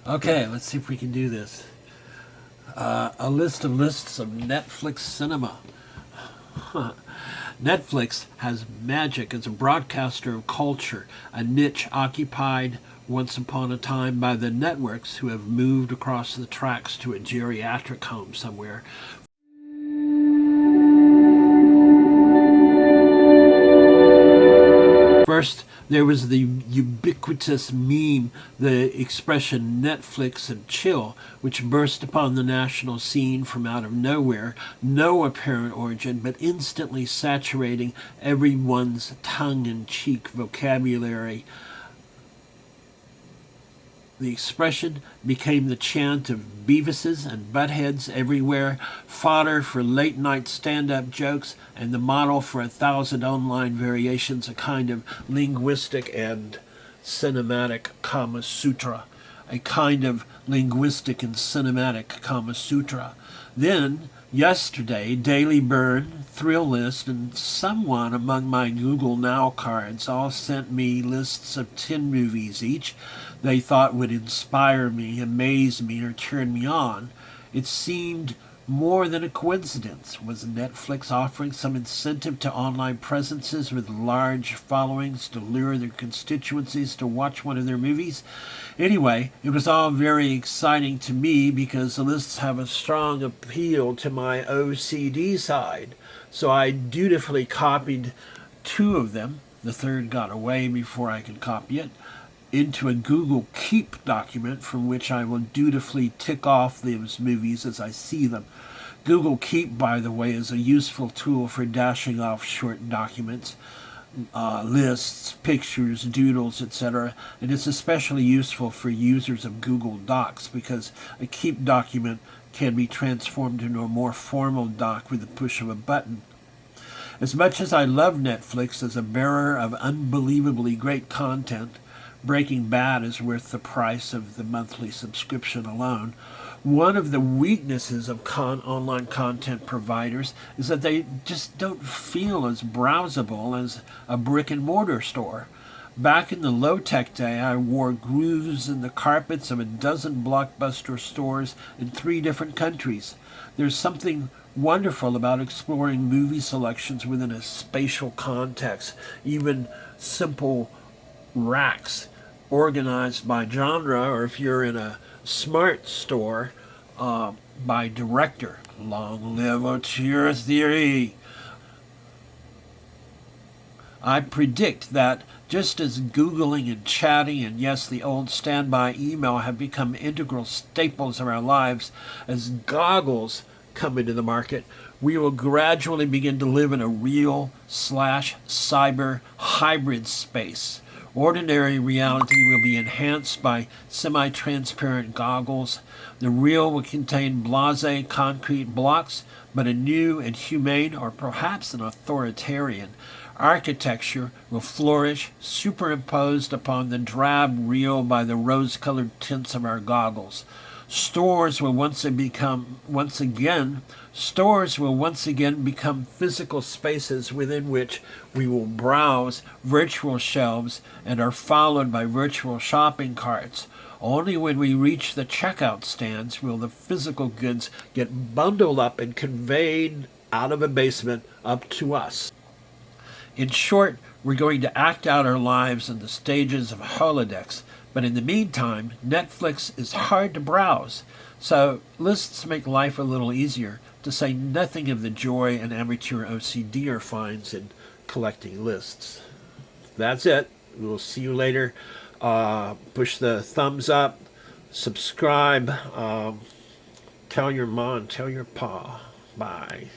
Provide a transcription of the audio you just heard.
Okay, let's see if we can do this. A list of lists of Netflix cinema. Netflix has magic as a broadcaster of culture, a niche occupied once upon a time by the networks who have moved across the tracks to a geriatric home somewhere. First, there was the ubiquitous meme, the expression Netflix and chill, which burst upon the national scene from out of nowhere, no apparent origin, but instantly saturating everyone's tongue-in-cheek vocabulary. The expression became the chant of Beavises and Buttheads everywhere, fodder for late-night stand-up jokes, and the model for 1,000 online variations, a kind of linguistic and cinematic Kama Sutra. A kind of linguistic and cinematic Kama Sutra. Then, yesterday, Daily Burn, Thrill List, and someone among my Google Now cards all sent me lists of 10 movies each they thought would inspire me, amaze me, or turn me on. It seemed more than a coincidence. Was Netflix offering some incentive to online presences with large followings to lure their constituencies to watch one of their movies? Anyway, it was all very exciting to me because the lists have a strong appeal to my OCD side. So I dutifully copied 2 of them. The third got away before I could copy it into a Google Keep document from which I will dutifully tick off those movies as I see them. Google Keep, by the way, is a useful tool for dashing off short documents, lists, pictures, doodles, etc. And it's especially useful for users of Google Docs because a Keep document can be transformed into a more formal doc with the push of a button. As much as I love Netflix as a bearer of unbelievably great content, Breaking Bad is worth the price of the monthly subscription alone. One of the weaknesses of online content providers is that they just don't feel as browsable as a brick and mortar store. Back in the low-tech day, I wore grooves in the carpets of a dozen Blockbuster stores in 3 different countries. There's something wonderful about exploring movie selections within a spatial context, even simple racks organized by genre, or if you're in a smart store, by director. Long live auteur theory. I predict that just as Googling and chatting and yes, the old standby email have become integral staples of our lives, as goggles come into the market, we will gradually begin to live in a real/cyber hybrid space. Ordinary reality will be enhanced by semi-transparent goggles. The real will contain blasé concrete blocks, but a new and humane, or perhaps an authoritarian, architecture will flourish, superimposed upon the drab real by the rose-colored tints of our goggles. Stores will once again become physical spaces within which we will browse virtual shelves and are followed by virtual shopping carts. Only when we reach the checkout stands will the physical goods get bundled up and conveyed out of a basement up to us. In short, we're going to act out our lives in the stages of holodecks, but in the meantime, Netflix is hard to browse, so lists make life a little easier, to say nothing of the joy an amateur OCDer finds in collecting lists. That's it. We'll see you later. Push the thumbs up, subscribe, tell your mom, tell your pa. Bye.